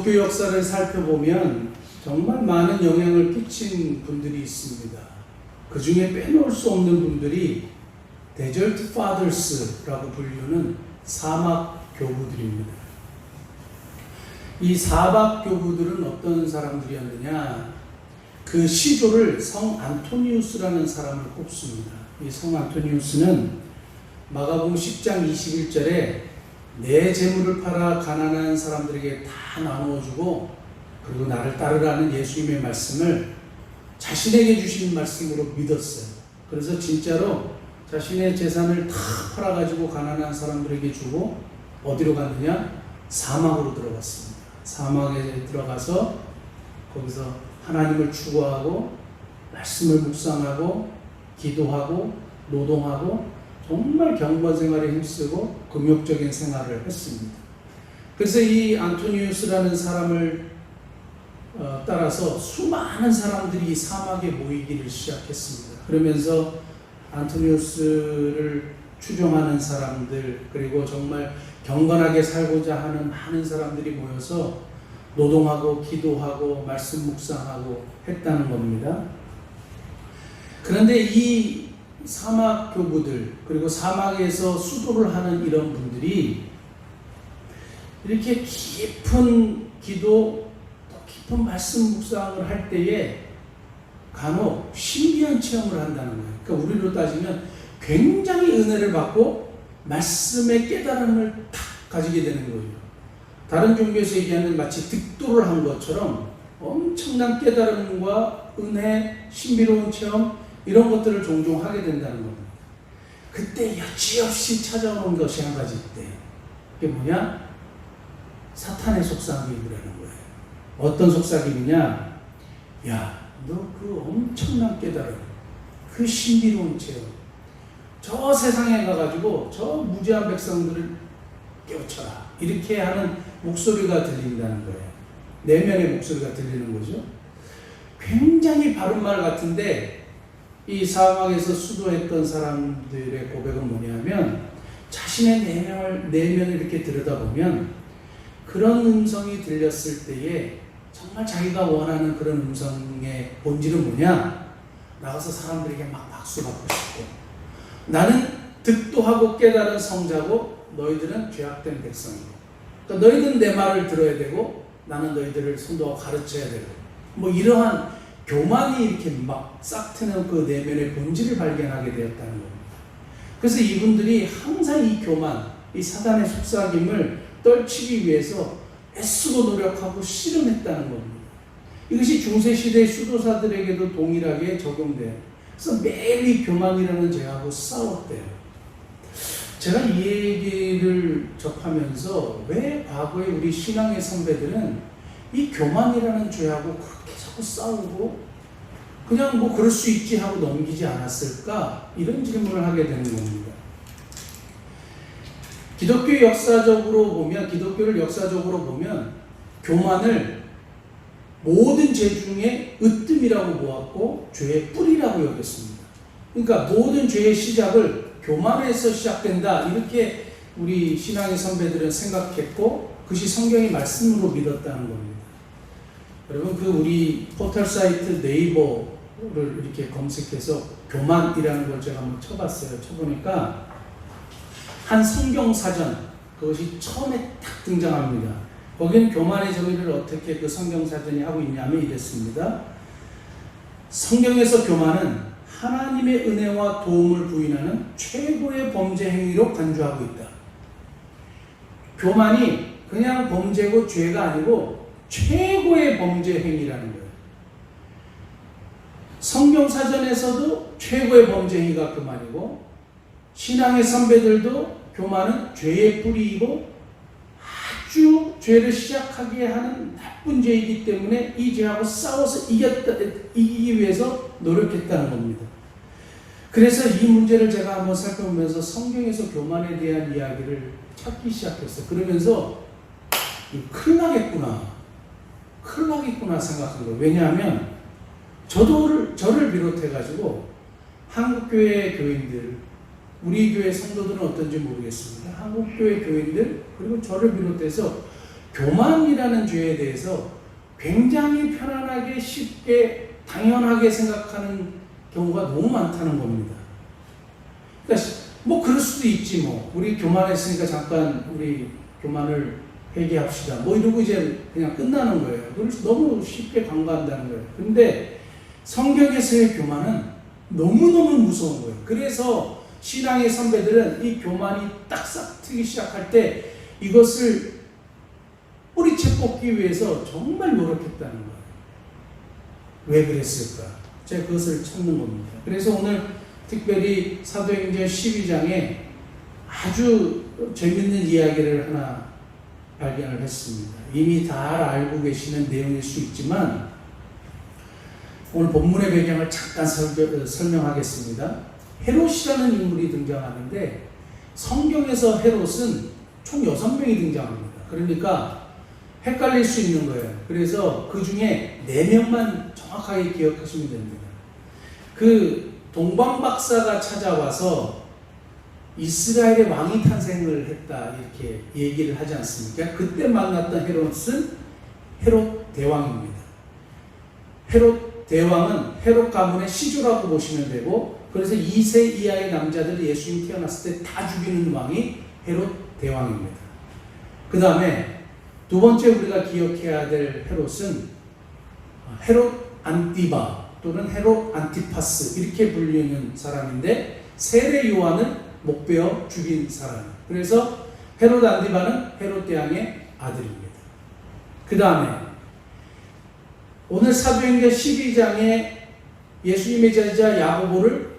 기독교 역사를 살펴보면 정말 많은 영향을 끼친 분들이 있습니다. 그 중에 빼놓을 수 없는 분들이 데저트 파더스라고 불리는 사막 교부들입니다. 이 사막 교부들은 어떤 사람들이었느냐? 그 시조를 성 안토니우스라는 사람을 꼽습니다. 이 성 안토니우스는 마가복음 10장 21절에 내 재물을 팔아 가난한 사람들에게 다 나누어주고 그리고 나를 따르라는 예수님의 말씀을 자신에게 주신 말씀으로 믿었어요. 그래서 진짜로 자신의 재산을 다 팔아가지고 가난한 사람들에게 주고 어디로 갔느냐? 사막으로 들어갔습니다. 사막에 들어가서 거기서 하나님을 추구하고 말씀을 묵상하고 기도하고 노동하고 정말 경건 생활에 힘쓰고 금욕적인 생활을 했습니다. 그래서 이 안토니우스라는 사람을 따라서 수많은 사람들이 사막에 모이기를 시작했습니다. 그러면서 안토니우스를 추종하는 사람들, 그리고 정말 경건하게 살고자 하는 많은 사람들이 모여서 노동하고 기도하고 말씀 묵상하고 했다는 겁니다. 그런데 이 사막 교부들, 그리고 사막에서 수도를 하는 이런 분들이 이렇게 깊은 기도, 깊은 말씀 묵상을 할 때에 간혹 신비한 체험을 한다는 거예요. 그러니까 우리로 따지면 굉장히 은혜를 받고 말씀의 깨달음을 탁 가지게 되는 거예요. 다른 종교에서 얘기하는 마치 득도를 한 것처럼 엄청난 깨달음과 은혜, 신비로운 체험 이런 것들을 종종 하게 된다는 겁니다. 그때 여지없이 찾아오는 것이 한 가지 있대요. 그게 뭐냐? 사탄의 속삭임이라는 거예요. 어떤 속삭임이냐? 야, 너 그 엄청난 깨달음, 그 신비로운 체험, 저 세상에 가가지고 저 무지한 백성들을 깨우쳐라. 이렇게 하는 목소리가 들린다는 거예요. 내면의 목소리가 들리는 거죠. 굉장히 바른 말 같은데 이 사막에서 수도했던 사람들의 고백은 뭐냐면 자신의 내면을 이렇게 들여다보면 그런 음성이 들렸을 때에 정말 자기가 원하는 그런 음성의 본질은 뭐냐? 나가서 사람들에게 막 박수 받고 싶고 나는 득도하고 깨달은 성자고 너희들은 죄악된 백성이고 그러니까 너희들은 내 말을 들어야 되고 나는 너희들을 선도하고 가르쳐야 되고 뭐 이러한 교만이 이렇게 막 싹 트는 그 내면의 본질을 발견하게 되었다는 겁니다. 그래서 이분들이 항상 이 교만, 이 사단의 속삭임을 떨치기 위해서 애쓰고 노력하고 실험했다는 겁니다. 이것이 중세시대 수도사들에게도 동일하게 적용돼요. 그래서 매일 이 교만이라는 죄하고 싸웠대요. 제가 이 얘기를 접하면서 왜 과거에 우리 신앙의 선배들은 이 교만이라는 죄하고 그렇게 자꾸 싸우고 그냥 뭐 그럴 수 있지 하고 넘기지 않았을까? 이런 질문을 하게 되는 겁니다. 기독교를 역사적으로 보면 교만을 모든 죄 중에 으뜸이라고 보았고 죄의 뿌리라고 여겼습니다. 그러니까 모든 죄의 시작을 교만에서 시작된다 이렇게 우리 신앙의 선배들은 생각했고 그것이 성경의 말씀으로 믿었다는 겁니다. 여러분 그 우리 포털 사이트 네이버를 이렇게 검색해서 교만이라는 걸 제가 한번 쳐봤어요. 쳐보니까 한 성경 사전 그것이 처음에 딱 등장합니다. 거기는 교만의 정의를 어떻게 그 성경 사전이 하고 있냐면 이랬습니다. 성경에서 교만은 하나님의 은혜와 도움을 부인하는 최고의 범죄 행위로 간주하고 있다. 교만이 그냥 범죄고 죄가 아니고 최고의 범죄 행위라는 거예요. 성경 사전에서도 최고의 범죄 행위가 교만이고 신앙의 선배들도 교만은 죄의 뿌리이고 아주 죄를 시작하게 하는 나쁜 죄이기 때문에 이 죄하고 싸워서 이기기 위해서 노력했다는 겁니다. 그래서 이 문제를 제가 한번 살펴보면서 성경에서 교만에 대한 이야기를 찾기 시작했어요. 그러면서 큰일 나겠구나 생각한 거예요. 왜냐하면 저를 비롯해가지고 한국교회 교인들, 우리 교회 성도들은 어떤지 모르겠습니다. 한국교회 교인들 그리고 저를 비롯해서 교만이라는 죄에 대해서 굉장히 편안하게 쉽게 당연하게 생각하는 경우가 너무 많다는 겁니다. 그러니까 뭐 그럴 수도 있지 뭐. 우리 교만했으니까 잠깐 우리 교만을 회개합시다. 뭐 이러고 이제 그냥 끝나는 거예요. 그걸 너무 쉽게 간과한다는 거예요. 근데 성경에서의 교만은 너무너무 무서운 거예요. 그래서 신앙의 선배들은 이 교만이 딱 싹 트기 시작할 때 이것을 뿌리채 뽑기 위해서 정말 노력했다는 거예요. 왜 그랬을까? 제가 그것을 찾는 겁니다. 그래서 오늘 특별히 사도행전 12장에 아주 재밌는 이야기를 하나 발견을 했습니다. 이미 다 알고 계시는 내용일 수 있지만 오늘 본문의 배경을 잠깐 설명하겠습니다. 헤롯이라는 인물이 등장하는데 성경에서 헤롯은 총 6명이 등장합니다. 그러니까 헷갈릴 수 있는 거예요. 그래서 그 중에 4명만 정확하게 기억하시면 됩니다. 그 동방박사가 찾아와서 이스라엘의 왕이 탄생을 했다 이렇게 얘기를 하지 않습니까? 그때 만났던 헤롯은 헤롯 대왕입니다. 헤롯 대왕은 헤롯 가문의 시조라고 보시면 되고, 그래서 2세 이하의 남자들이 예수님 태어났을 때 다 죽이는 왕이 헤롯 대왕입니다. 그 다음에 두 번째 우리가 기억해야 될 헤롯은 헤롯 안티바 또는 헤롯 안티파스 이렇게 불리는 사람인데, 세례 요한은 목베어 죽인 사람. 그래서 헤롯 안티바는 헤롯 대왕의 아들입니다. 그 다음에 오늘 사도행전 12장에 예수님의 제자 야고보를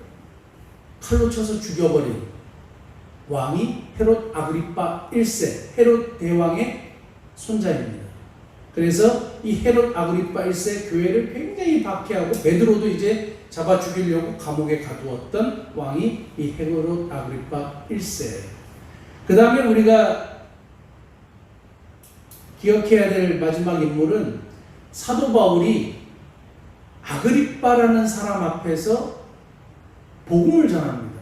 칼로 쳐서 죽여버린 왕이 헤롯 아그리파 1세, 헤롯 대왕의 손자입니다. 그래서 이 헤롯 아그리파 1세 교회를 굉장히 박해하고 베드로도 이제 잡아 죽이려고 감옥에 가두었던 왕이 이 헤롯 아그리파 1세. 그 다음에 우리가 기억해야 될 마지막 인물은 사도 바울이 아그리빠라는 사람 앞에서 복음을 전합니다.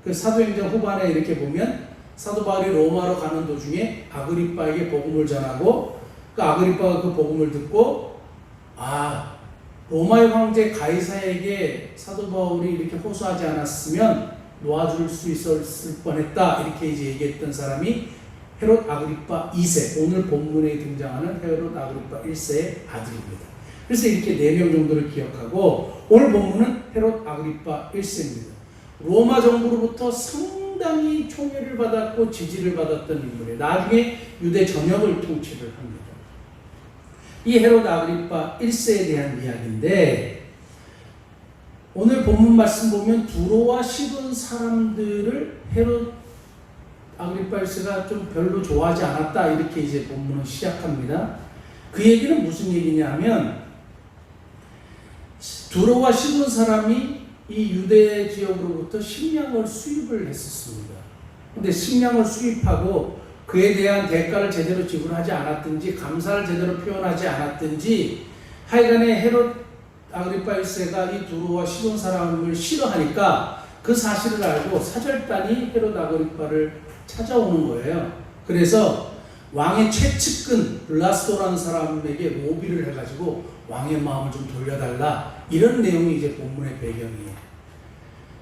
그 사도행전 후반에 이렇게 보면 사도 바울이 로마로 가는 도중에 아그리빠에게 복음을 전하고, 그 아그리빠가 그 복음을 듣고 로마의 황제 가이사에게 사도 바울이 이렇게 호소하지 않았으면 놓아줄 수 있었을 뻔했다 이렇게 이제 얘기했던 사람이 헤롯 아그리파 2세, 오늘 본문에 등장하는 헤롯 아그리파 1세의 아들입니다. 그래서 이렇게 4명 정도를 기억하고, 오늘 본문은 헤롯 아그리파 1세입니다. 로마 정부로부터 상당히 총애를 받았고 지지를 받았던 인물이에요. 나중에 유대 전역을 통치를 합니다. 이 헤롯 아그리파 1세에 대한 이야기인데, 오늘 본문 말씀 보면 두로와 시돈 사람들을 헤롯 아그리파 1세가 좀 별로 좋아하지 않았다 이렇게 이제 본문은 시작합니다. 그 얘기는 무슨 얘기냐 하면, 두로와 시돈 사람이 이 유대 지역으로부터 식량을 수입을 했었습니다. 근데 식량을 수입하고 그에 대한 대가를 제대로 지불하지 않았든지 감사를 제대로 표현하지 않았든지 하여간에 헤롯 아그리파 1세가 이 두로와 시돈 사람을 싫어하니까 그 사실을 알고 사절단이 헤롯 아그리파를 찾아오는 거예요. 그래서 왕의 최측근 블라스도라는 사람에게 모비를 해가지고 왕의 마음을 좀 돌려달라, 이런 내용이 이제 본문의 배경이에요.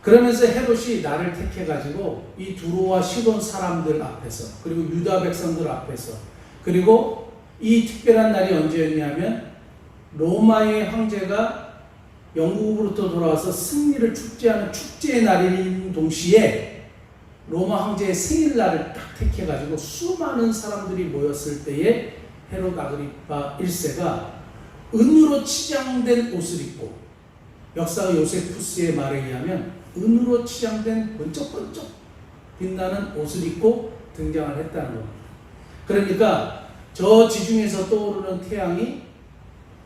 그러면서 헤롯이 나를 택해가지고 이 두로와 시돈 사람들 앞에서, 그리고 유다 백성들 앞에서, 그리고 이 특별한 날이 언제였냐면 로마의 황제가 영국으로부터 돌아와서 승리를 축제하는 축제의 날인 동시에 로마 황제의 생일날을 딱 택해가지고 수많은 사람들이 모였을 때에 헤롯 아그리파 1세가 은으로 치장된 옷을 입고, 역사가 요세푸스의 말에 의하면 은으로 치장된 번쩍번쩍 빛나는 옷을 입고 등장을 했다는 겁니다. 그러니까 저 지중해에서 떠오르는 태양이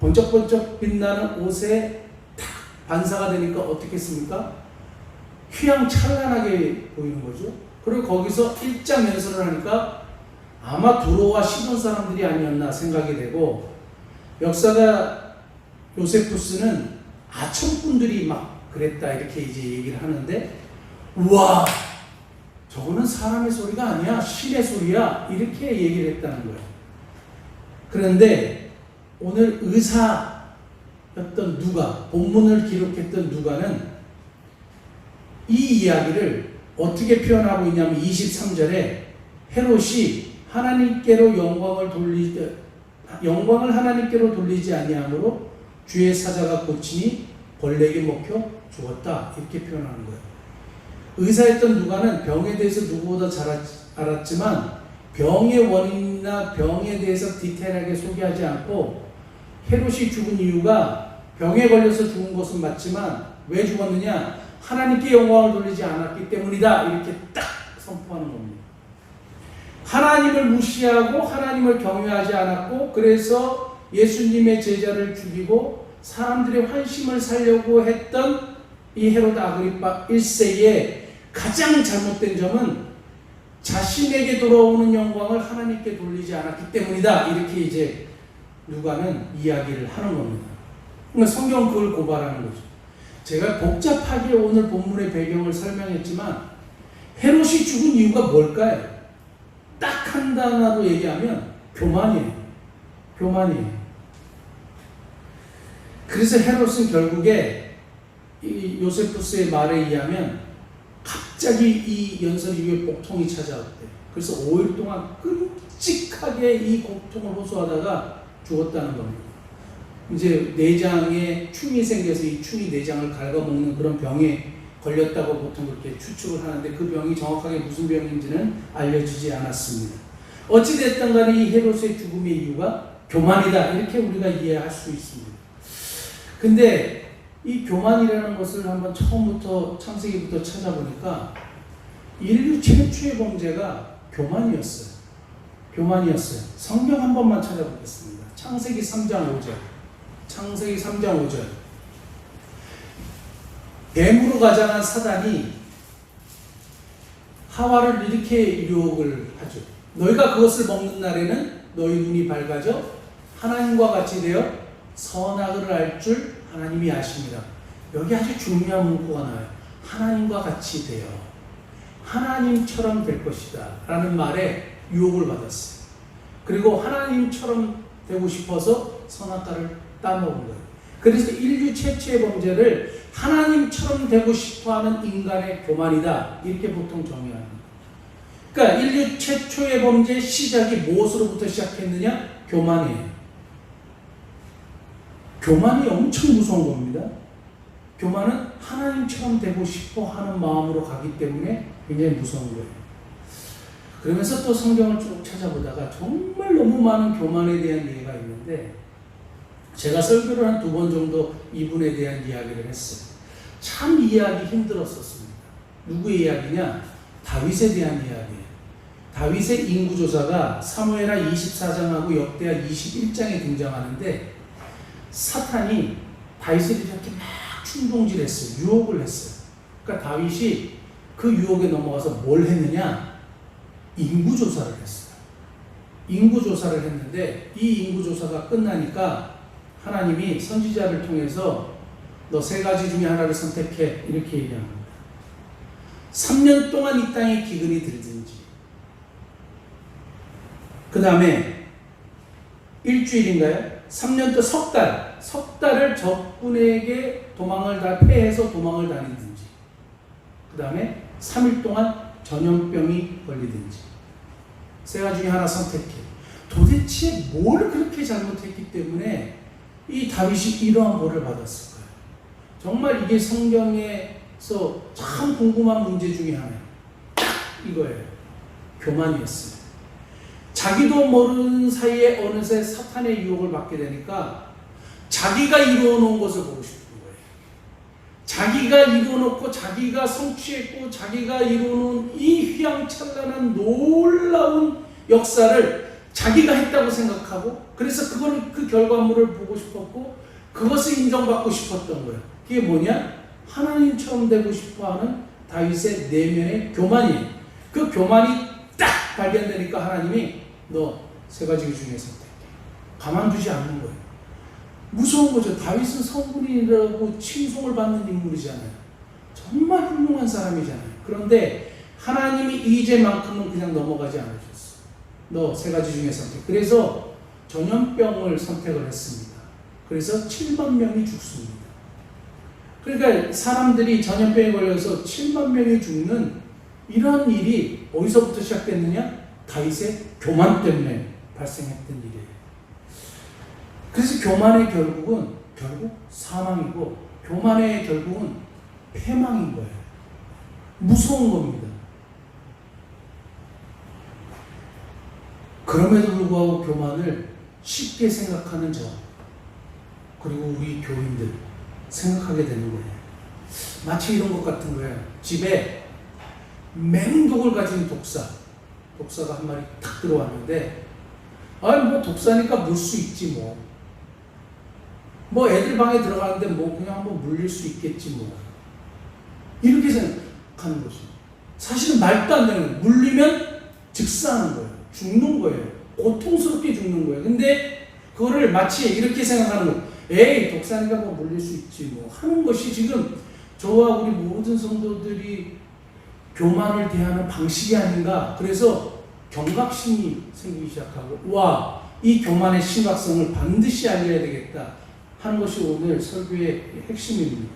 번쩍번쩍 빛나는 옷에 탁 반사가 되니까 어떻겠습니까? 휘황찬란하게 보이는 거죠. 그리고 거기서 일장연설을 하니까 아마 두로와 시돈 사람들이 아니었나 생각이 되고, 역사가 요세푸스는 아첨꾼들이 막 그랬다 이렇게 이제 얘기를 하는데, 우와 저거는 사람의 소리가 아니야 신의 소리야 이렇게 얘기를 했다는 거예요. 그런데 오늘 의사였던 누가, 본문을 기록했던 누가는 이 이야기를 어떻게 표현하고 있냐면 23절에 헤롯이 영광을 하나님께로 돌리지 아니하므로 주의 사자가 고치니 벌레에게 먹혀 죽었다, 이렇게 표현하는 거예요. 의사였던 누가는 병에 대해서 누구보다 잘 알았지만 병의 원인이나 병에 대해서 디테일하게 소개하지 않고 헤롯이 죽은 이유가 병에 걸려서 죽은 것은 맞지만 왜 죽었느냐? 하나님께 영광을 돌리지 않았기 때문이다, 이렇게 딱 선포하는 겁니다. 하나님을 무시하고 하나님을 경외하지 않았고, 그래서 예수님의 제자를 죽이고 사람들의 환심을 사려고 했던 이 헤롯 아그리파 1세의 가장 잘못된 점은 자신에게 돌아오는 영광을 하나님께 돌리지 않았기 때문이다, 이렇게 이제 누가는 이야기를 하는 겁니다. 그러니까 성경은 그걸 고발하는 거죠. 제가 복잡하게 오늘 본문의 배경을 설명했지만 헤롯이 죽은 이유가 뭘까요? 딱 한 단어로 얘기하면 교만이에요. 교만이에요. 그래서 헤롯은 결국에 이 요세푸스의 말에 의하면 갑자기 이 연설 이후에 복통이 찾아왔대요. 그래서 5일 동안 끔찍하게 이 고통을 호소하다가 죽었다는 겁니다. 이제 내장에 충이 생겨서 이 충이 내장을 갉아먹는 그런 병에 걸렸다고 보통 그렇게 추측을 하는데 그 병이 정확하게 무슨 병인지는 알려지지 않았습니다. 어찌됐든 간에 이 헤롯의 죽음의 이유가 교만이다, 이렇게 우리가 이해할 수 있습니다. 근데 이 교만이라는 것을 한번 처음부터 창세기부터 찾아보니까 인류 최초의 범죄가 교만이었어요. 교만이었어요. 성경 한 번만 찾아보겠습니다. 창세기 3장 5절. 창세기 3장 5절. 뱀으로 가장한 사단이 하와를 이렇게 유혹을 하죠. 너희가 그것을 먹는 날에는 너희 눈이 밝아져 하나님과 같이 되어 선악을 알 줄 하나님이 아십니다. 여기 아주 중요한 문구가 나와요. 하나님과 같이 되어 하나님처럼 될 것이다 라는 말에 유혹을 받았어요. 그리고 하나님처럼 되고 싶어서 선악과를 따먹은 거예요. 그래서 인류 최초의 범죄를 하나님처럼 되고 싶어하는 인간의 교만이다, 이렇게 보통 정의합니다. 그러니까 인류 최초의 범죄의 시작이 무엇으로부터 시작했느냐? 교만이에요. 교만이 엄청 무서운 겁니다. 교만은 하나님처럼 되고 싶어 하는 마음으로 가기 때문에 굉장히 무서운 거예요. 그러면서 또 성경을 쭉 찾아보다가 정말 너무 많은 교만에 대한 예가 있는데 제가 설교를 한 2번 정도 이분에 대한 이야기를 했어요. 참 이해하기 힘들었었습니다. 누구의 이야기냐? 다윗에 대한 이야기예요. 다윗의 인구조사가 사무엘하 24장하고 역대하 21장에 등장하는데 사탄이 다윗을 이렇게 막 충동질했어요. 유혹을 했어요. 그러니까 다윗이 그 유혹에 넘어가서 뭘 했느냐? 인구조사를 했어요. 인구조사를 했는데 이 인구조사가 끝나니까 하나님이 선지자를 통해서 너 3가지 중에 하나를 선택해, 이렇게 얘기합니다. 3년 동안 이 땅에 기근이 들든지, 그 다음에 일주일인가요? 3년 또 석 달을 적군에게 패해서 도망을 다니든지, 그 다음에 3일 동안 전염병이 걸리든지, 3가지 중에 하나 선택해. 도대체 뭘 그렇게 잘못했기 때문에 이 다윗이 이러한 벌을 받았을까요? 정말 이게 성경에서 참 궁금한 문제 중에 하나예요. 딱 이거예요. 교만이었어요. 자기도 모르는 사이에 어느새 사탄의 유혹을 받게 되니까 자기가 이루어놓은 것을 보고 싶은 거예요. 자기가 이루어놓고 자기가 성취했고 자기가 이루어놓은 이 휘황찬란한 놀라운 역사를 자기가 했다고 생각하고, 그래서 그 결과물을 보고 싶었고 그것을 인정받고 싶었던 거예요. 그게 뭐냐? 하나님처럼 되고 싶어하는 다윗의 내면의 교만이에요. 그 교만이 딱 발견되니까 하나님이 너 3가지 중에 선택해. 가만두지 않는 거예요. 무서운 거죠. 다윗은 성군이라고 칭송을 받는 인물이잖아요. 정말 훌륭한 사람이잖아요. 그런데 하나님이 이제만큼은 그냥 넘어가지 않으셨어. 너 3가지 중에 선택. 그래서 전염병을 선택을 했습니다. 그래서 7만 명이 죽습니다. 그러니까 사람들이 전염병에 걸려서 7만 명이 죽는 이런 일이 어디서부터 시작됐느냐? 다윗의 교만 때문에 발생했던 일이에요. 그래서 교만의 결국 사망이고 교만의 결국은 패망인 거예요. 무서운 겁니다. 그럼에도 불구하고 교만을 쉽게 생각하는 저 그리고 우리 교인들 생각하게 되는 거예요. 마치 이런 것 같은 거예요. 집에 맹독을 가진 독사가 한 마리 탁 들어왔는데 뭐 독사니까 물 수 있지 뭐 애들 방에 들어가는데 그냥 한번 물릴 수 있겠지 이렇게 생각하는 거죠. 사실은 말도 안 되는 거예요. 물리면 즉사하는 거예요. 죽는 거예요. 고통스럽게 죽는 거예요. 근데 그거를 마치 이렇게 생각하는 거예요. 에이 독사니까 물릴 수 있지 하는 것이 지금 저와 우리 모든 성도들이 교만을 대하는 방식이 아닌가. 그래서 경각심이 생기기 시작하고 이 교만의 심각성을 반드시 알려야 되겠다 하는 것이 오늘 설교의 핵심입니다.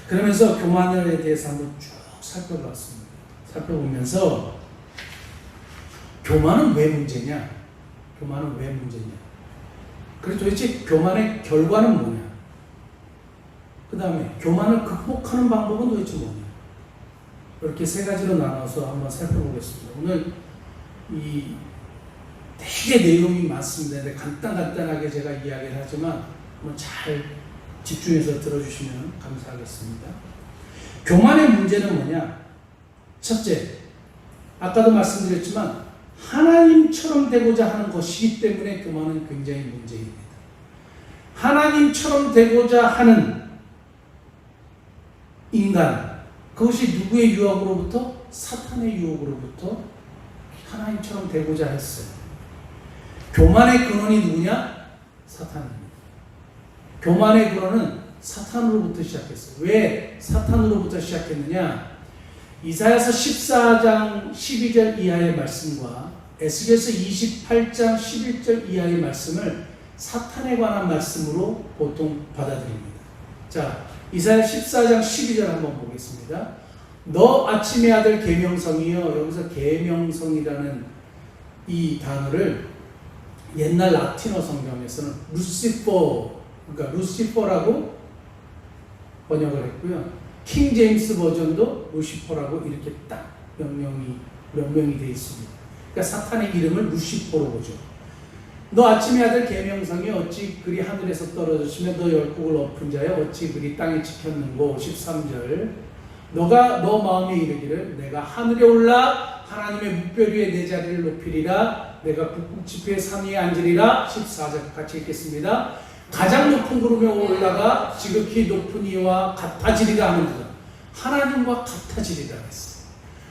그러면서 교만에 대해서 한번 쭉 살펴봤습니다. 살펴보면서 교만은 왜 문제냐? 그리고 도대체 교만의 결과는 뭐냐? 그 다음에 교만을 극복하는 방법은 도대체 뭐냐? 이렇게 세 가지로 나눠서 한번 살펴보겠습니다. 오늘 되게 내용이 많습니다. 근데 간단하게 제가 이야기를 하지만 한번 잘 집중해서 들어주시면 감사하겠습니다. 교만의 문제는 뭐냐? 첫째, 아까도 말씀드렸지만 하나님처럼 되고자 하는 것이기 때문에 교만은 굉장히 문제입니다. 하나님처럼 되고자 하는 인간, 그것이 누구의 유혹으로부터? 사탄의 유혹으로부터 하나님처럼 되고자 했어요. 교만의 근원이 누구냐? 사탄입니다. 교만의 근원은 사탄으로부터 시작했어요. 왜 사탄으로부터 시작했느냐? 이사야서 14장 12절 이하의 말씀과 에스겔서 28장 11절 이하의 말씀을 사탄에 관한 말씀으로 보통 받아들입니다. 자, 이사야 14장 12절 한번 보겠습니다. 너 아침의 아들 계명성이여. 여기서 계명성이라는 이 단어를 옛날 라틴어 성경에서는 그러니까 루시퍼라고 번역을 했고요. 킹 제임스 버전도 루시퍼라고 이렇게 딱 명명이 되어 있습니다. 그러니까 사탄의 이름을 루시퍼로 보죠. 너 아침의 아들 계명성이 어찌 그리 하늘에서 떨어졌으며 너 열국을 엎은 자여 어찌 그리 땅에 지켰는고. 13절 너 마음에 이르기를 내가 하늘에 올라 하나님의 뭇별 위에 내 자리를 높이리라. 내가 북극 지폐의 산 위에 앉으리라. 14절 같이 읽겠습니다. 가장 높은 구름에 올라가 지극히 높은 이와 같아지리라 하는구나. 하나님과 같아지리라 했어요.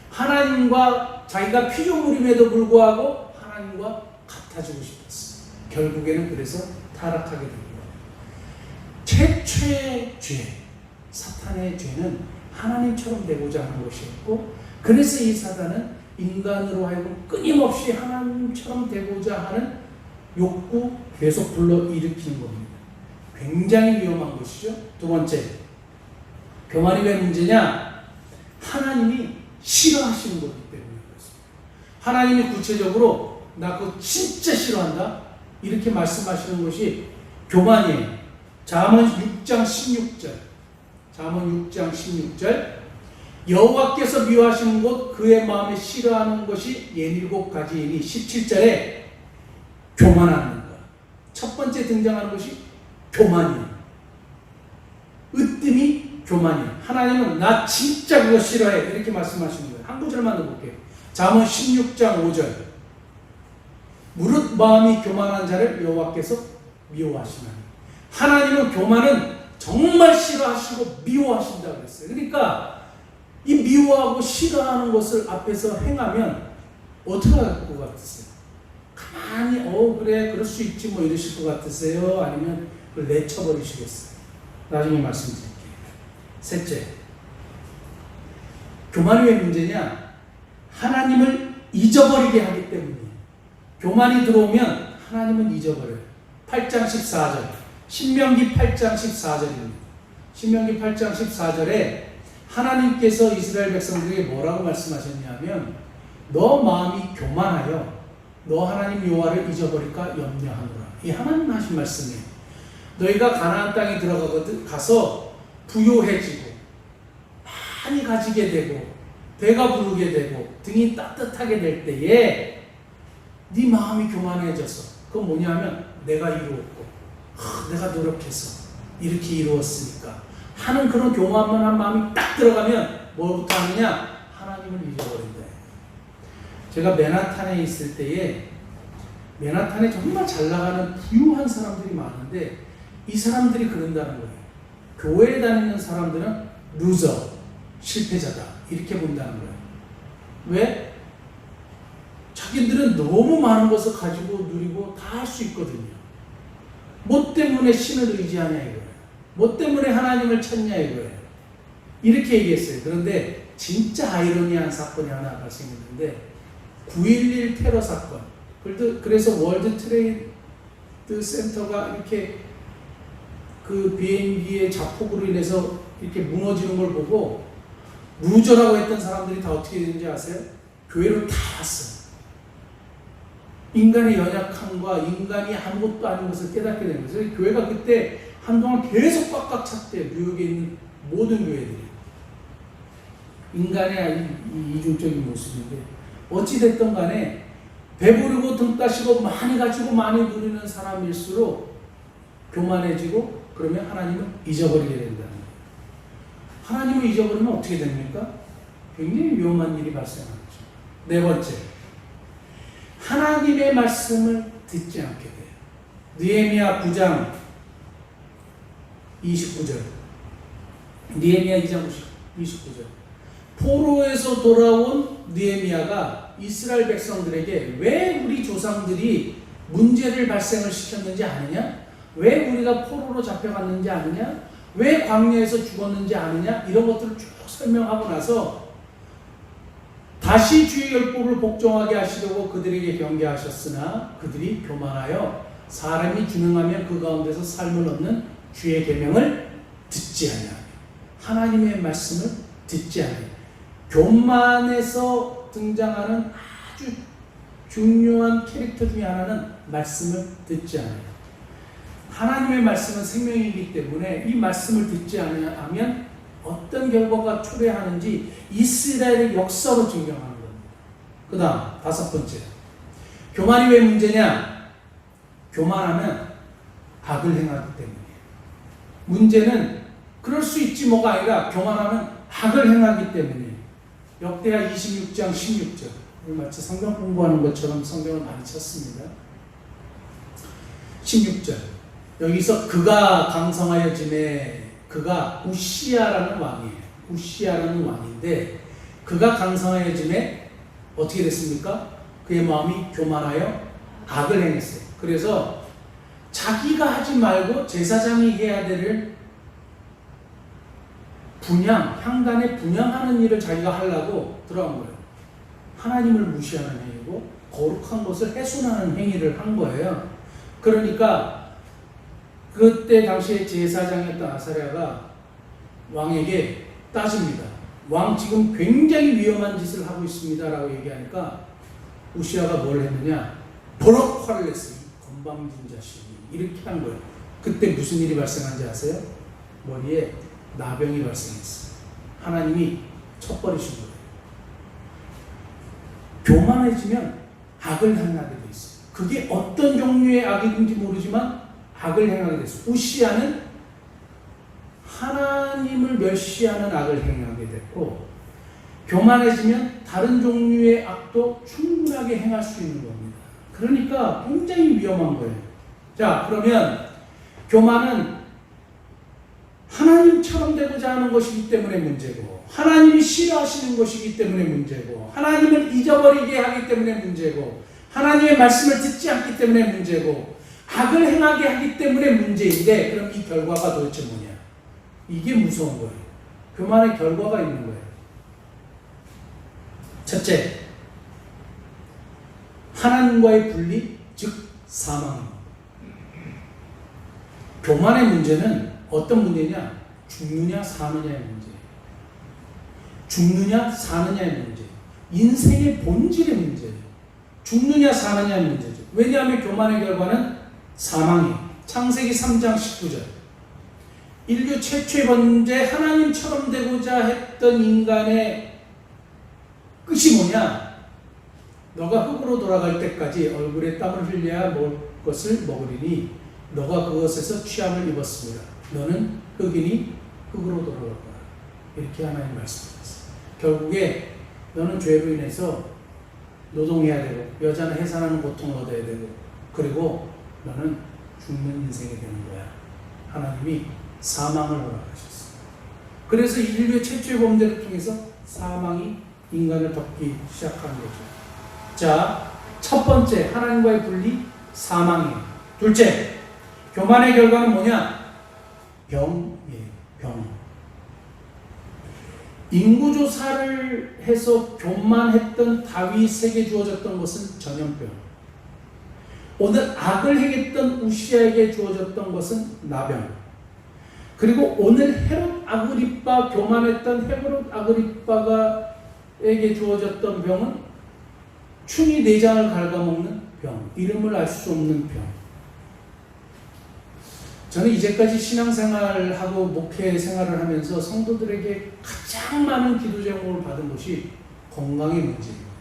하나님과 자기가 피조물임에도 불구하고 하나님과 같아지고 싶었어요. 결국에는 그래서 타락하게 된 거예요. 최초의 죄, 사탄의 죄는 하나님처럼 되고자 하는 것이었고, 그래서 이 사단은 인간으로 하여금 끊임없이 하나님처럼 되고자 하는 욕구 계속 불러일으키는 겁니다. 굉장히 위험한 것이죠. 두 번째, 교만이 왜 문제냐? 하나님이 싫어하시는 거기 때문에 그렇습니다. 하나님이 구체적으로 나 그거 진짜 싫어한다 이렇게 말씀하시는 것이 교만이에요. 잠언 6장 16절 여호와께서 미워하시는 것 그의 마음에 싫어하는 것이 17가지이니 17절에 교만하는 것. 첫 번째 등장하는 것이 교만이에요. 으뜸이 교만이에요. 하나님은 나 진짜 그거 싫어해 이렇게 말씀하시는 거예요. 한 구절만 더 볼게요. 잠언 16장 5절 무릇 마음이 교만한 자를 여호와께서 미워하시나니. 하나님은 교만은 정말 싫어하시고 미워하신다고 그랬어요. 그러니까 이 미워하고 싫어하는 것을 앞에서 행하면 어떻게 할 것 같으세요? 가만히 그래 그럴 수 있지 뭐 이러실 것 같으세요? 아니면 그걸 내쳐버리시겠어요? 나중에 말씀드릴게요. 셋째, 교만이 왜 문제냐? 하나님을 잊어버리게 하기 때문이에요. 교만이 들어오면 하나님은 잊어버려요. 8장 14절. 신명기 8장 14절입니다. 신명기 8장 14절에 하나님께서 이스라엘 백성들에게 뭐라고 말씀하셨냐면 너 마음이 교만하여 너 하나님 여호와를 잊어버릴까 염려하노라. 이 하나님 하신 말씀이에요. 너희가 가나안 땅에 가서 부요해지고 많이 가지게 되고 배가 부르게 되고 등이 따뜻하게 될 때에 네 마음이 교만해져서 그건 뭐냐면 내가 이루었고 내가 노력해서 이렇게 이루었으니까 하는 그런 교만한 마음이 딱 들어가면 뭐부터 하느냐? 하나님을 잊어버린다. 제가 맨하탄에 있을 때에 맨하탄에 정말 잘 나가는 부유한 사람들이 많은데 이 사람들이 그런다는 거예요. 교회에 다니는 사람들은 루저, 실패자다 이렇게 본다는 거예요. 왜? 자기들은 너무 많은 것을 가지고 누리고 다 할 수 있거든요. 뭐 때문에 신을 의지하냐 이거예요. 뭐 때문에 하나님을 찾냐 이거예요. 이렇게 얘기했어요. 그런데 진짜 아이러니한 사건이 하나 발생했는데 9.11 테러 사건. 그래서 월드 트레이드 센터가 이렇게 그 비행기의 자폭으로 인해서 이렇게 무너지는 걸 보고 루저라고 했던 사람들이 다 어떻게 되는지 아세요? 교회로 다 왔어요. 인간의 연약함과 인간이 아무것도 아닌 것을 깨닫게 되는 거예요. 그래서 교회가 그때 한동안 계속 꽉꽉 찼대요. 뉴욕에 있는 모든 교회들이. 인간의 이중적인 모습인데 어찌됐든 간에 배부르고 등 따시고 많이 가지고 많이 누리는 사람일수록 교만해지고 그러면 하나님을 잊어버리게 된다는 거예요. 하나님을 잊어버리면 어떻게 됩니까? 굉장히 위험한 일이 발생하죠. 네 번째, 하나님의 말씀을 듣지 않게 돼요. 느헤미야 9장 29절. 느헤미야 2장 29절. 포로에서 돌아온 느헤미야가 이스라엘 백성들에게 왜 우리 조상들이 문제를 발생을 시켰는지 아느냐? 왜 우리가 포로로 잡혀갔는지 아느냐? 왜 광야에서 죽었는지 아느냐? 이런 것들을 쭉 설명하고 나서 다시 주의 율법을 복종하게 하시려고 그들에게 경계하셨으나 그들이 교만하여 사람이 준응하면 그 가운데서 삶을 얻는 주의 계명을 듣지 아니하며 하나님의 말씀을 듣지 아니하며 교만에서 등장하는 아주 중요한 캐릭터 중에 하나는 말씀을 듣지 않아요. 하나님의 말씀은 생명이기 때문에 이 말씀을 듣지 않으면 어떤 결과가 초래하는지 이스라엘의 역사로 증명하는 겁니다. 그 다음 다섯 번째, 교만이 왜 문제냐? 교만하면 악을 행하기 때문이에요. 문제는 그럴 수 있지 뭐가 아니라 교만하면 악을 행하기 때문이에요. 역대하 26장 16절. 마치 성경 공부하는 것처럼 성경을 많이 찾습니다. 16절. 여기서 그가 강성하여짐에 그가 우시야라는 왕이에요. 우시야라는 왕인데 그가 강성하여짐에 어떻게 됐습니까? 그의 마음이 교만하여 악을 행했어요. 그래서 자기가 하지 말고 제사장이 해야 될 분향, 향단에 분향하는 일을 자기가 하려고 들어간 거예요. 하나님을 무시하는 행위고 거룩한 것을 훼손하는 행위를 한 거예요. 그러니까 그때 당시에 제사장이었던 아사랴가 왕에게 따집니다. 왕 지금 굉장히 위험한 짓을 하고 있습니다 라고 얘기하니까 우시야가 뭘 했느냐? 버럭 화를 냈어요. 건방진 자식이 이렇게 한 거예요. 그때 무슨 일이 발생한지 아세요? 머리에 나병이 발생했어요. 하나님이 쳐버리신 거예요. 교만해지면 악을 행하게 돼 있어요. 그게 어떤 종류의 악인지 모르지만 악을 행하게 됐어요. 우시야는 하나님을 멸시하는 악을 행하게 됐고 교만해지면 다른 종류의 악도 충분하게 행할 수 있는 겁니다. 그러니까 굉장히 위험한 거예요. 자, 그러면 교만은 하나님처럼 되고자 하는 것이기 때문에 문제고 하나님이 싫어하시는 것이기 때문에 문제고 하나님을 잊어버리게 하기 때문에 문제고 하나님의 말씀을 듣지 않기 때문에 문제고 악을 행하게 하기 때문에 문제인데 그럼 이 결과가 도대체 뭐냐? 이게 무서운 거예요. 교만의 결과가 있는 거예요. 첫째, 하나님과의 분리, 즉 사망입니다. 교만의 문제는 어떤 문제냐? 죽느냐 사느냐의 문제예요. 죽느냐 사느냐의 문제. 인생의 본질의 문제예요. 죽느냐 사느냐의 문제죠. 왜냐하면 교만의 결과는 사망이에요. 창세기 3장 19절. 인류 최초의 번제 하나님처럼 되고자 했던 인간의 끝이 뭐냐? 너가 흙으로 돌아갈 때까지 얼굴에 땀을 흘려야 먹을 것을 먹으리니 너가 그것에서 취함을 입었습니다. 너는 흙이니 흙으로 돌아갈 거야. 이렇게 하나님 말씀하셨어요. 결국에 너는 죄로 인해서 노동해야 되고 여자는 해산하는 고통을 얻어야 되고 그리고 너는 죽는 인생이 되는 거야. 하나님이 사망을 허락하셨어요. 그래서 인류의 최초의 범죄를 통해서 사망이 인간을 덮기 시작한 거죠. 자, 첫 번째 하나님과의 분리 사망이에요. 둘째, 교만의 결과는 뭐냐? 병이에요. 병. 인구조사를 해서 교만했던 다윗에게 주어졌던 것은 전염병. 오늘 악을 행했던 우시아에게 주어졌던 것은 나병. 그리고 오늘 헤롯 아그리빠, 교만했던 헤롯 아그리빠에게 주어졌던 병은 충이 내장을 갉아먹는 병. 이름을 알 수 없는 병. 저는 이제까지 신앙생활하고 목회 생활을 하면서 성도들에게 가장 많은 기도 제목을 받은 것이 건강의 문제입니다.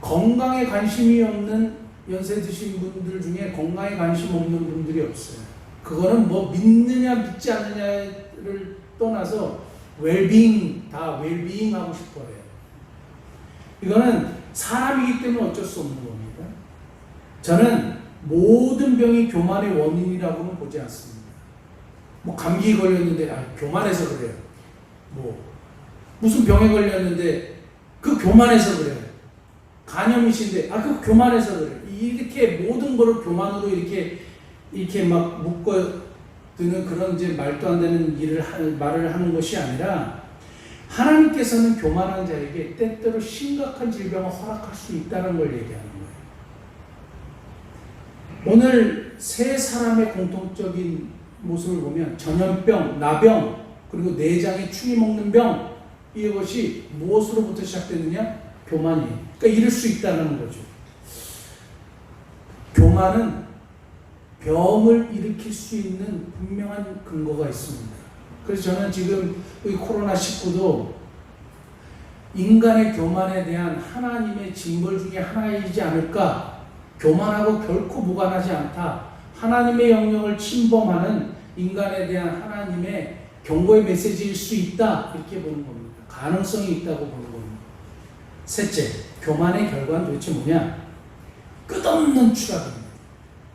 건강에 관심이 없는 연세 드신 분들 중에 건강에 관심 없는 분들이 없어요. 그거는 뭐 믿느냐 믿지 않느냐를 떠나서 웰빙, 다 웰빙 하고 싶어요. 이거는 사람이기 때문에 어쩔 수 없는 겁니다. 저는 모든 병이 교만의 원인이라고는 보지 않습니다. 뭐 감기 걸렸는데 교만해서 그래요. 뭐 무슨 병에 걸렸는데 그 교만해서 그래요. 간염이신데 그 교만해서 그래요. 이렇게 모든 거를 교만으로 이렇게 막 묶어두는 그런 이제 말도 안 되는 말을 하는 것이 아니라 하나님께서는 교만한 자에게 때때로 심각한 질병을 허락할 수 있다는 걸 얘기하는 거예요. 오늘 세 사람의 공통적인 모습을 보면 전염병, 나병, 그리고 내장에 충이 먹는 병, 이것이 무엇으로부터 시작되느냐? 교만이에요. 그러니까 이럴 수 있다는 거죠. 교만은 병을 일으킬 수 있는 분명한 근거가 있습니다. 그래서 저는 지금 이 코로나19도 인간의 교만에 대한 하나님의 징벌 중에 하나이지 않을까? 교만하고 결코 무관하지 않다. 하나님의 영역을 침범하는 인간에 대한 하나님의 경고의 메시지일 수 있다. 이렇게 보는 겁니다. 가능성이 있다고 보는 겁니다. 셋째, 교만의 결과는 도대체 뭐냐? 끝없는 추락입니다.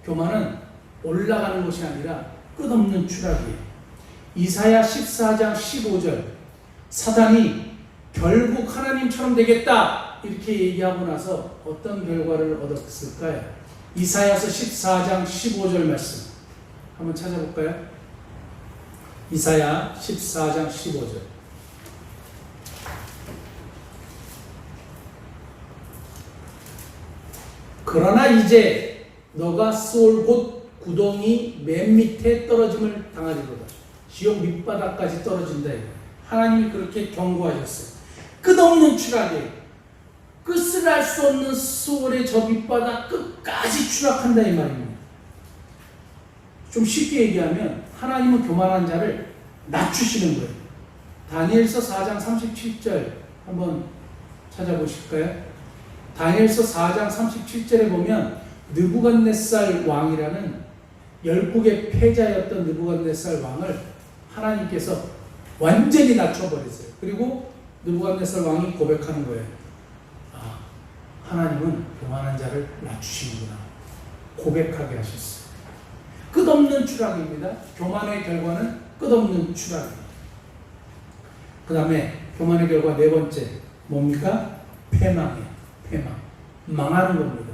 교만은 올라가는 것이 아니라 끝없는 추락이에요. 이사야 14장 15절, 사단이 결국 하나님처럼 되겠다 이렇게 얘기하고 나서 어떤 결과를 얻었을까요? 이사야서 14장 15절 말씀 한번 찾아볼까요? 이사야 14장 15절. 그러나 이제 너가 쏠 곳 구덩이 맨 밑에 떨어짐을 당하리로다. 지옥 밑바닥까지 떨어진다. 하나님이 그렇게 경고하셨어요. 끝없는 추락에 끝을 알 수 없는 수월의 저 밑바닥 끝까지 추락한다 이 말입니다. 좀 쉽게 얘기하면 하나님은 교만한 자를 낮추시는 거예요. 다니엘서 4장 37절 한번 찾아보실까요? 다니엘서 4장 37절에 보면 느부갓네살 왕이라는 열국의 패자였던 느부갓네살 왕을 하나님께서 완전히 낮춰버렸어요. 그리고 느부갓네살 왕이 고백하는 거예요. 하나님은 교만한 자를 낮추시는구나. 고백하게 하셨어요. 끝없는 추락입니다. 교만의 결과는 끝없는 추락입니다. 그 다음에 교만의 결과 네 번째 뭡니까? 패망이에요. 패망. 망하는 겁니다.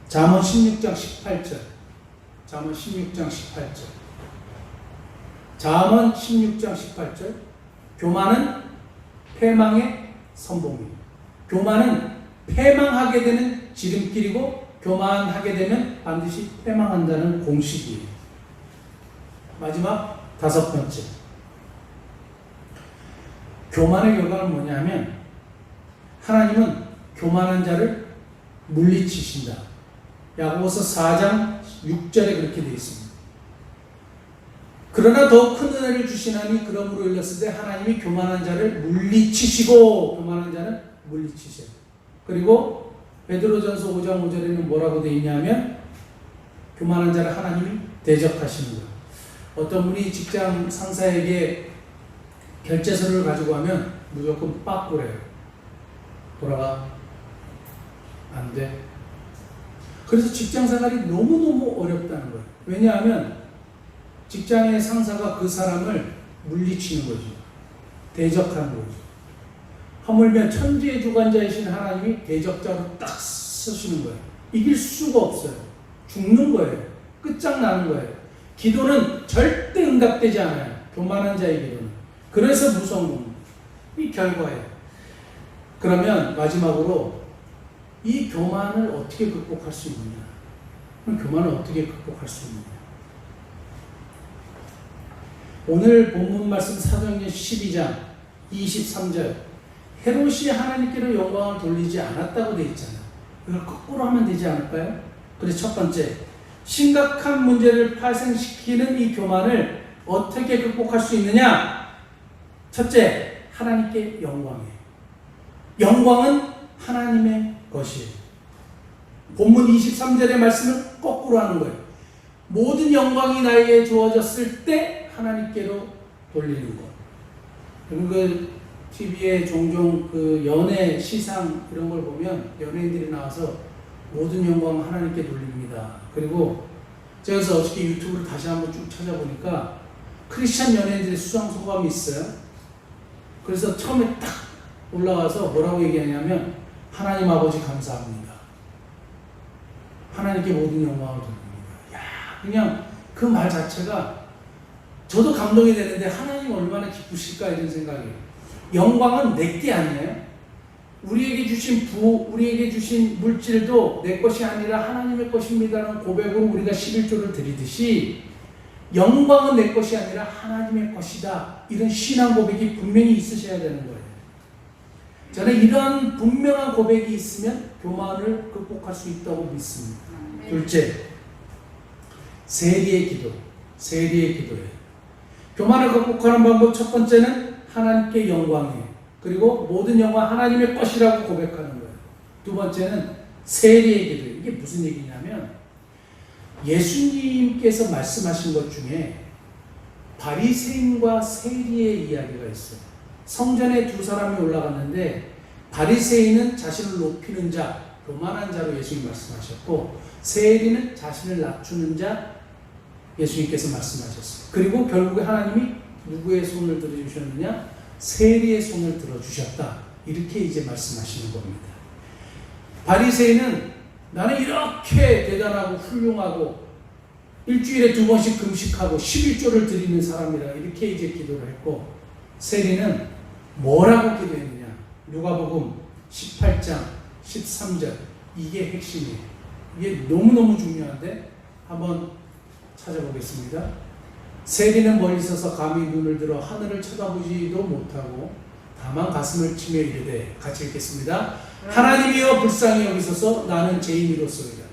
잠언 16장 18절. 잠언 16장 18절. 잠언 16장 18절. 교만은 패망의 선봉이에요. 교만은 패망하게 되는 지름길이고 교만하게 되면 반드시 패망한다는 공식이에요. 마지막 5번째. 교만의 결과는 뭐냐면 하나님은 교만한 자를 물리치신다. 야고보서 4장 6절에 그렇게 되어 있습니다. 그러나 더 큰 은혜를 주시나니 그러므로 일렀을 때 하나님이 교만한 자를 물리치시고 교만한 자는 물리치셔요. 그리고 베드로전서 5장 5절에는 뭐라고 되어 있냐면 교만한 자를 하나님이 대적하시는 거예요. 어떤 분이 직장 상사에게 결제서를 가지고 하면 무조건 빠꾸래요. 돌아가. 안 돼. 그래서 직장 생활이 너무너무 어렵다는 거예요. 왜냐하면 직장의 상사가 그 사람을 물리치는 거죠. 대적하는 거죠. 하물며 천지의 주관자이신 하나님이 대적자로 딱 서시는 거예요. 이길 수가 없어요. 죽는 거예요. 끝장나는 거예요. 기도는 절대 응답되지 않아요. 교만한 자의 기도는. 그래서 무서운 겁니다. 이 결과예요. 그러면 마지막으로 이 교만을 어떻게 극복할 수 있느냐? 교만을 어떻게 극복할 수 있느냐? 오늘 본문 말씀 사도행전 12장 23절 헤롯이 하나님께로 영광을 돌리지 않았다고 되어 있잖아요. 이걸 거꾸로 하면 되지 않을까요? 그래서 첫 번째, 심각한 문제를 발생시키는 이 교만을 어떻게 극복할 수 있느냐? 첫째, 하나님께 영광이에요. 영광은 하나님의 것이에요. 본문 23절의 말씀을 거꾸로 하는 거예요. 모든 영광이 나에게 주어졌을 때 하나님께로 돌리는 것. 그 TV에 종종 그 연애 시상 이런 걸 보면 연예인들이 나와서 모든 영광 하나님께 돌립니다. 그리고 제가 그래서 어저께 유튜브를 다시 한번 쭉 찾아보니까 크리스찬 연예인들의 수상 소감이 있어요. 그래서 처음에 딱 올라와서 뭐라고 얘기하냐면 하나님 아버지 감사합니다. 하나님께 모든 영광을 돌립니다. 야, 그냥 그 말 자체가 저도 감동이 되는데 하나님 얼마나 기쁘실까 이런 생각이에요. 영광은 내게 아니에요. 우리에게 주신 우리에게 주신 물질도 내 것이 아니라 하나님의 것입니다라는 고백으로 우리가 11조를 드리듯이 영광은 내 것이 아니라 하나님의 것이다. 이런 신앙 고백이 분명히 있으셔야 되는 거예요. 저는 이러한 분명한 고백이 있으면 교만을 극복할 수 있다고 믿습니다. 둘째, 세리의 기도. 세리의 기도예요. 교만을 극복하는 방법 첫 번째는 하나님께 영광이에요. 그리고 모든 영광 하나님의 것이라고 고백하는 거예요. 두 번째는 세리의 기도예요. 이게 무슨 얘기냐면 예수님께서 말씀하신 것 중에 바리새인과 세리의 이야기가 있어요. 성전에 두 사람이 올라갔는데 바리새인은 자신을 높이는 자, 교만한 자로 예수님 말씀하셨고 세리는 자신을 낮추는 자 예수님께서 말씀하셨어요. 그리고 결국에 하나님이 누구의 손을 들어주셨느냐? 세리의 손을 들어주셨다. 이렇게 이제 말씀하시는 겁니다. 바리새인은 나는 이렇게 대단하고 훌륭하고 일주일에 2번씩 금식하고 11조를 드리는 사람이라 이렇게 이제 기도를 했고 세리는 뭐라고 기도했느냐? 누가복음 18장 13절 이게 핵심이에요. 이게 너무너무 중요한데 한번 찾아보겠습니다. 세리는 멀리 서서 감히 눈을 들어 하늘을 쳐다보지도 못하고 다만 가슴을 치며 이르되 같이 읽겠습니다. 하나님이여 불쌍히 여기소서 나는 죄인이로소이다.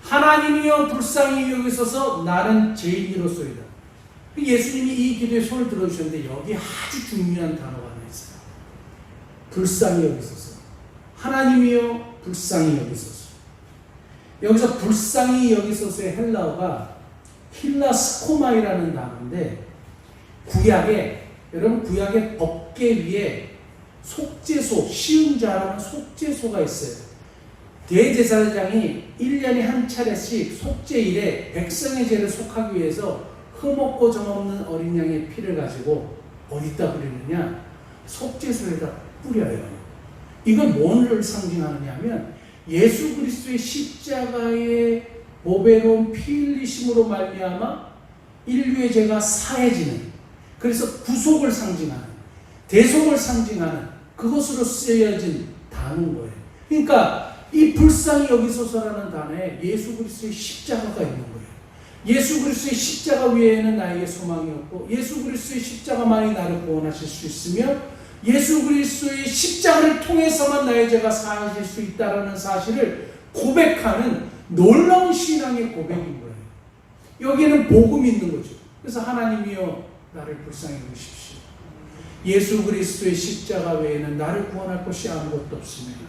하나님이여 불쌍히 여기소서 나는 죄인이로소이다. 예수님이 이 기도에 손을 들어주셨는데 여기 아주 중요한 단어가 하나 있어요. 불쌍히 여기소서. 하나님이여 불쌍히 여기소서. 여기서 불쌍히 여기소서의 헬라어가 힐라스코마이라는 단어인데 여러분 구약의 법계 위에 속죄소, 쉬운 자라는 속죄소가 있어요. 대제사장이 1년에 한 차례씩 속죄일에 백성의 죄를 속하기 위해서 흠없고 점없는 어린 양의 피를 가지고 어디다 뿌리느냐? 속죄소에다 뿌려요. 이건 뭐를 상징하느냐 하면 예수 그리스도의 십자가의 보배로운 피 흘리심으로 말미암아 인류의 죄가 사해지는, 그래서 구속을 상징하는, 대속을 상징하는 그것으로 쓰여진 단어인 거예요. 그러니까 이 불쌍히 여기소서라는 단어에 예수 그리스도의 십자가가 있는 거예요. 예수 그리스도의 십자가 외에는 나에게 소망이 없고 예수 그리스도의 십자가만이 나를 구원하실 수 있으며 예수 그리스도의 십자가를 통해서만 나의 죄가 사하실 수 있다는 사실을 고백하는 놀라운 신앙의 고백인 거예요. 여기에는 복음이 있는 거죠. 그래서 하나님이여 나를 불쌍히 여기십시오. 예수 그리스도의 십자가 외에는 나를 구원할 것이 아무것도 없습니다.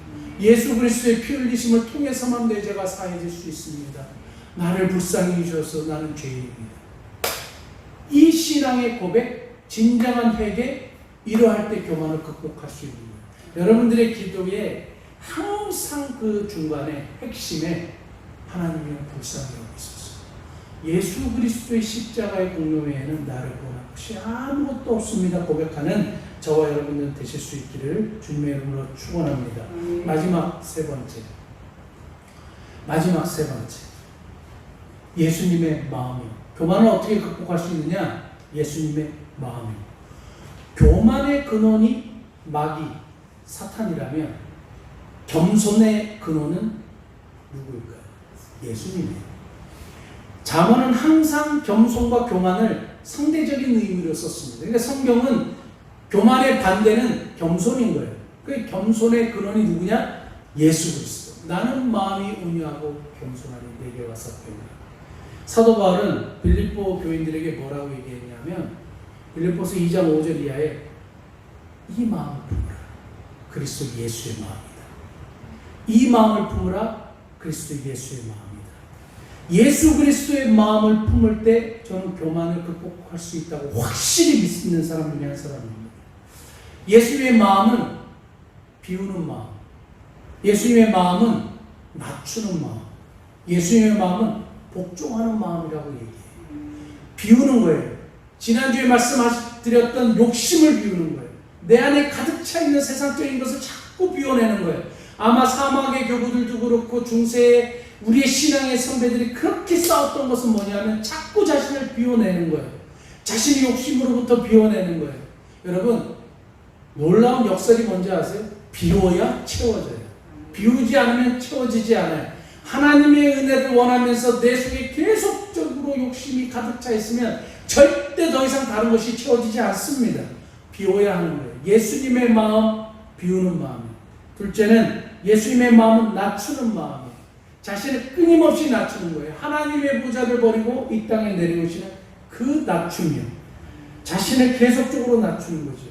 예수 그리스도의 피 흘리심을 통해서만 내 죄가 사해질 수 있습니다. 나를 불쌍히 여기셔서 나는 죄인입니다. 이 신앙의 고백, 진정한 회개, 이러할 때 교만을 극복할 수 있는 거예요. 여러분들의 기도에 항상 그 중간에 핵심에 하나님의 불쌍히 여기소서. 예수 그리스도의 십자가의 공로 외에는 나를 구원할 것이 아무것도 없습니다. 고백하는 저와 여러분들 되실 수 있기를 주님의 이름으로 축원합니다. 마지막 세 번째. 예수님의 마음이요. 교만을 어떻게 극복할 수 있느냐? 예수님의 마음이요. 교만의 근원이 마귀, 사탄이라면 겸손의 근원은 누구일까요? 예수님이에요. 잠언은 항상 겸손과 교만을 상대적인 의미로 썼습니다. 그러니까 성경은 교만의 반대는 겸손인 거예요. 그 겸손의 근원이 누구냐? 예수 그리스도. 나는 마음이 온유하고 겸손하니 내게 와서 배우라. 사도 바울은 빌립보 교인들에게 뭐라고 얘기했냐면 빌립보서 2장 5절 이하에 이 마음을 품으라. 그리스도 예수의 마음이다. 이 마음을 품으라. 그리스도 예수의 마음이다. 예수 그리스도의 마음을 품을 때 저는 교만을 극복할 수 있다고 확실히 믿는 사람 중에 한 사람입니다. 예수님의 마음은 비우는 마음, 예수님의 마음은 낮추는 마음, 예수님의 마음은 복종하는 마음이라고 얘기해요. 비우는 거예요. 지난주에 말씀드렸던 욕심을 비우는 거예요. 내 안에 가득 차 있는 세상적인 것을 자꾸 비워내는 거예요. 아마 사막의 교부들도 그렇고 중세의 우리의 신앙의 선배들이 그렇게 싸웠던 것은 뭐냐면 자꾸 자신을 비워내는 거예요. 자신의 욕심으로부터 비워내는 거예요. 여러분, 놀라운 역설이 뭔지 아세요? 비워야 채워져요. 비우지 않으면 채워지지 않아요. 하나님의 은혜를 원하면서 내 속에 계속적으로 욕심이 가득 차 있으면 절대 더 이상 다른 것이 채워지지 않습니다. 비워야 하는 거예요. 예수님의 마음, 비우는 마음. 둘째는 예수님의 마음은 낮추는 마음이에요. 자신을 끊임없이 낮추는 거예요. 하나님의 보좌를 버리고 이 땅에 내려오시는 그 낮춤이요. 자신을 계속적으로 낮추는 거죠.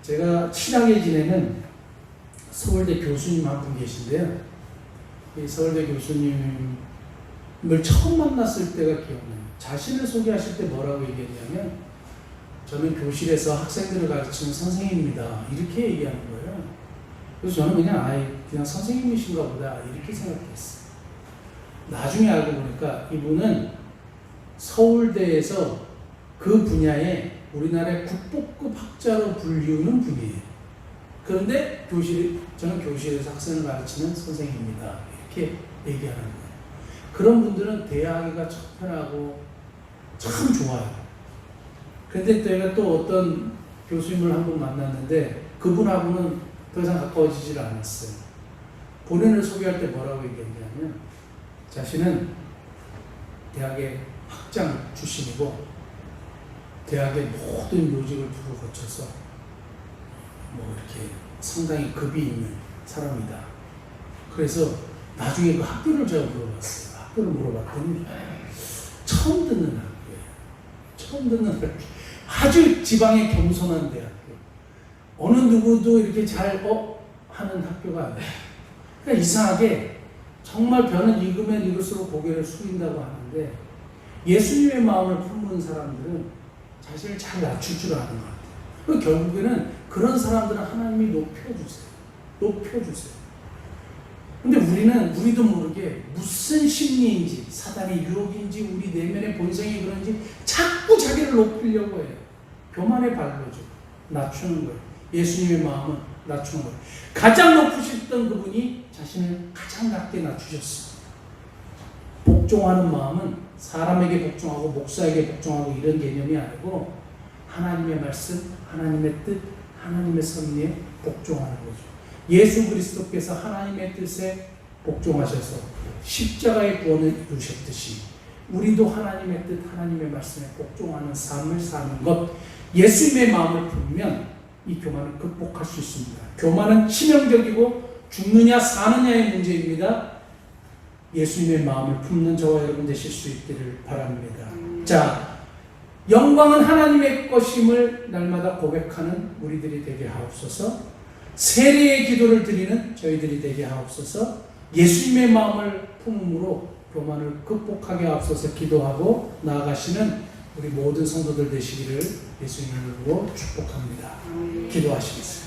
제가 친하게 지내는 서울대 교수님 한 분 계신데요. 이 서울대 교수님을 처음 만났을 때가 기억나요. 자신을 소개하실 때 뭐라고 얘기했냐면 저는 교실에서 학생들을 가르치는 선생님입니다. 이렇게 얘기하는 거예요. 그래서 저는 그냥 선생님이신가 보다 이렇게 생각했어요. 나중에 알고 보니까 이분은 서울대에서 그 분야에 우리나라의 국보급 학자로 불리우는 분이에요. 그런데 저는 교실에서 학생을 가르치는 선생님입니다. 이렇게 얘기하는 거예요. 그런 분들은 대하기가 참 편하고 참 좋아요. 그런데 제가 또 어떤 교수님을 한 번 만났는데 그분하고는 더 이상 가까워지질 않았어요. 본인을 소개할 때 뭐라고 얘기했냐면 자신은 대학의 학장 출신이고 대학의 모든 요직을 두루 거쳐서 이렇게 상당히 급이 있는 사람이다. 그래서 나중에 그 학교를 제가 물어봤어요. 학교를 물어봤더니 처음 듣는 학교예요. 아주 지방의 겸손한 대학교. 어느 누구도 이렇게 잘 하는 학교가 아니에요. 그러니까 이상하게 정말 벼는 익으면 익을수록 고개를 숙인다고 하는데 예수님의 마음을 품는 사람들은 자신을 잘 낮출 줄 아는 것 같아요. 그 결국에는 그런 사람들은 하나님이 높여주세요. 근데 우리도 모르게 무슨 심리인지 사단의 유혹인지 우리 내면의 본성이 그런지 자꾸 자기를 높이려고 해요. 교만의 발로죠. 낮추는 거예요. 예수님의 마음은 낮추는 거예요. 가장 높으셨던 그분이 자신을 가장 낮게 낮추셨어요. 복종하는 마음은 사람에게 복종하고 목사에게 복종하고 이런 개념이 아니고 하나님의 말씀, 하나님의 뜻, 하나님의 섭리에 복종하는 거죠. 예수 그리스도께서 하나님의 뜻에 복종하셔서 십자가의 구원을 이루셨듯이 우리도 하나님의 뜻, 하나님의 말씀에 복종하는 삶을 사는 것, 예수님의 마음을 품으면 이 교만을 극복할 수 있습니다. 교만은 치명적이고 죽느냐 사느냐의 문제입니다. 예수님의 마음을 품는 저와 여러분 되실 수 있기를 바랍니다. 자, 영광은 하나님의 것임을 날마다 고백하는 우리들이 되게 하옵소서. 세례의 기도를 드리는 저희들이 되게 하옵소서. 예수님의 마음을 품음으로 교만을 극복하게 하옵소서 기도하고 나아가시는 우리 모든 성도들 되시기를 예수님을 부르고 축복합니다. 기도하시겠습니다.